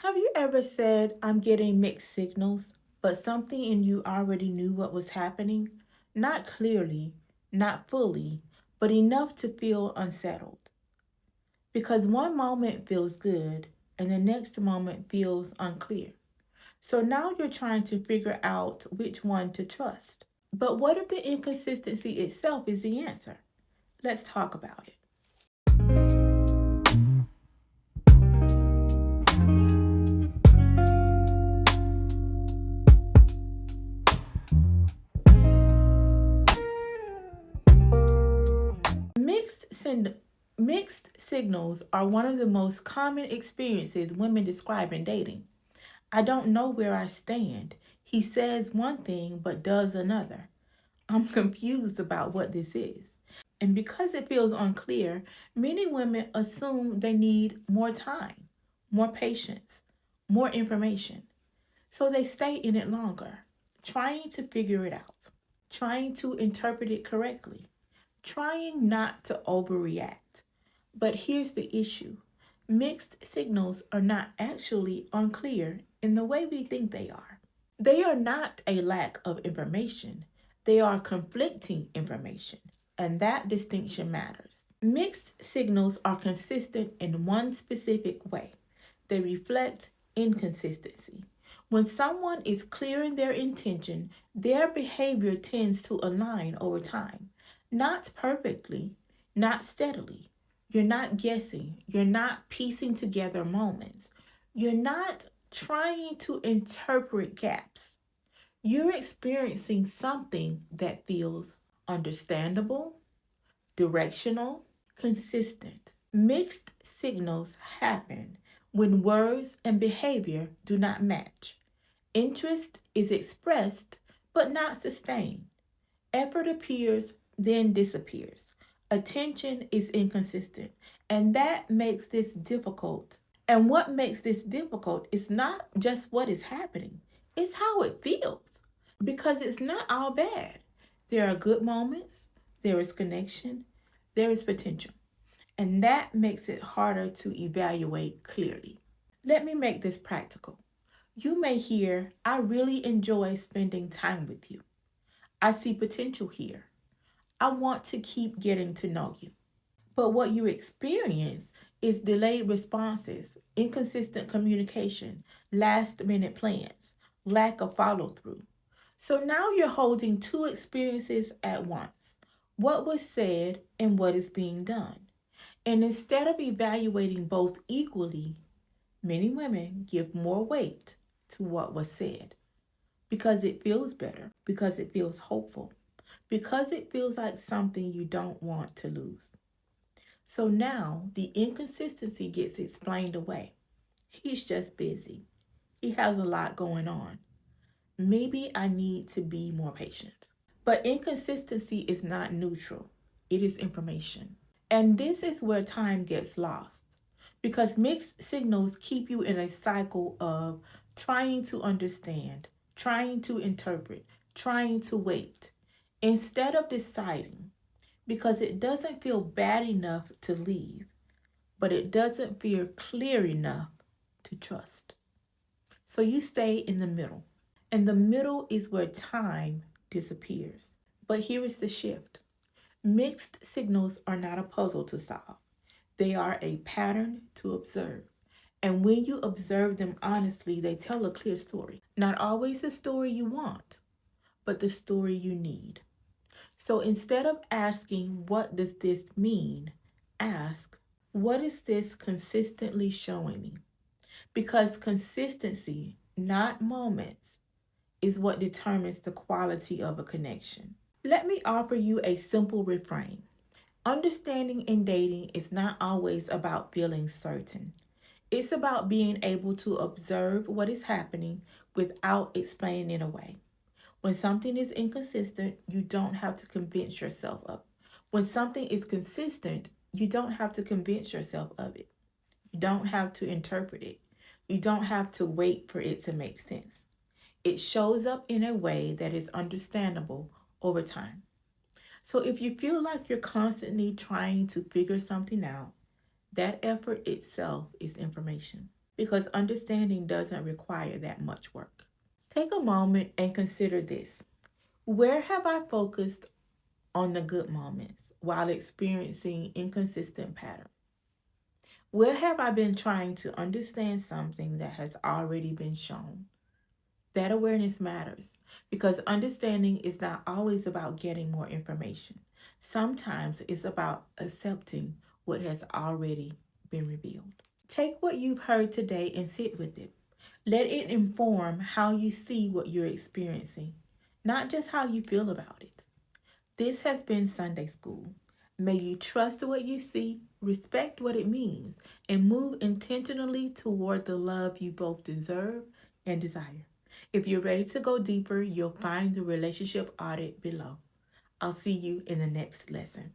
Have you ever said, I'm getting mixed signals, but something in you already knew what was happening? Not clearly, not fully, but enough to feel unsettled. Because one moment feels good and the next moment feels unclear. So now you're trying to figure out which one to trust. But what if the inconsistency itself is the answer? Let's talk about it. Mixed, send- Mixed signals are one of the most common experiences women describe in dating. I don't know where I stand. He says one thing but does another. I'm confused about what this is. And because it feels unclear, many women assume they need more time, more patience, more information. So they stay in it longer, trying to figure it out, trying to interpret it correctly, trying not to overreact. But here's the issue: mixed signals are not actually unclear in the way we think they are. They are not a lack of information, they are conflicting information, and that distinction matters. Mixed signals are consistent in one specific way. They reflect inconsistency. When someone is clear in their intention, their behavior tends to align over time. Not perfectly, not steadily. You're not guessing. You're not piecing together moments. You're not trying to interpret gaps. You're experiencing something that feels understandable, directional, consistent. Mixed signals happen when words and behavior do not match. Interest is expressed but not sustained. Effort appears, then disappears. Attention is inconsistent, and that makes this difficult. And what makes this difficult is not just what is happening, it's how it feels. Because it's not all bad. There are good moments, there is connection, there is potential. And that makes it harder to evaluate clearly. Let me make this practical. You may hear, I really enjoy spending time with you. I see potential here. I want to keep getting to know you. But what you experience is delayed responses, inconsistent communication, last minute plans, lack of follow through. So now you're holding two experiences at once: what was said and what is being done. And instead of evaluating both equally, many women give more weight to what was said because it feels better, because it feels hopeful, because it feels like something you don't want to lose. So now the inconsistency gets explained away. He's just busy. He has a lot going on. Maybe I need to be more patient. But inconsistency is not neutral, it is information. And this is where time gets lost because mixed signals keep you in a cycle of trying to understand, trying to interpret, trying to wait, instead of deciding, because it doesn't feel bad enough to leave, but it doesn't feel clear enough to trust. So you stay in the middle. And the middle is where time disappears. But here is the shift: mixed signals are not a puzzle to solve, they are a pattern to observe. And when you observe them honestly, they tell a clear story. Not always the story you want, but the story you need. So instead of asking, what does this mean? Ask, what is this consistently showing me? Because consistency, not moments, is what determines the quality of a connection. Let me offer you a simple refrain. Understanding in dating is not always about feeling certain. It's about being able to observe what is happening without explaining it away. When something is inconsistent, you don't have to convince yourself of it. When something is consistent, you don't have to convince yourself of it. You don't have to interpret it. You don't have to wait for it to make sense. It shows up in a way that is understandable over time. So if you feel like you're constantly trying to figure something out, that effort itself is information. because understanding doesn't require that much work. Take a moment and consider this. Where have I focused on the good moments while experiencing inconsistent patterns? Where have I been trying to understand something that has already been shown? That awareness matters because understanding is not always about getting more information. Sometimes it's about accepting what has already been revealed. Take what you've heard today and sit with it. Let it inform how you see what you're experiencing, not just how you feel about it. This has been Sunday School. May you trust what you see, respect what it means, and move intentionally toward the love you both deserve and desire. If you're ready to go deeper, you'll find the relationship audit below. I'll see you in the next lesson.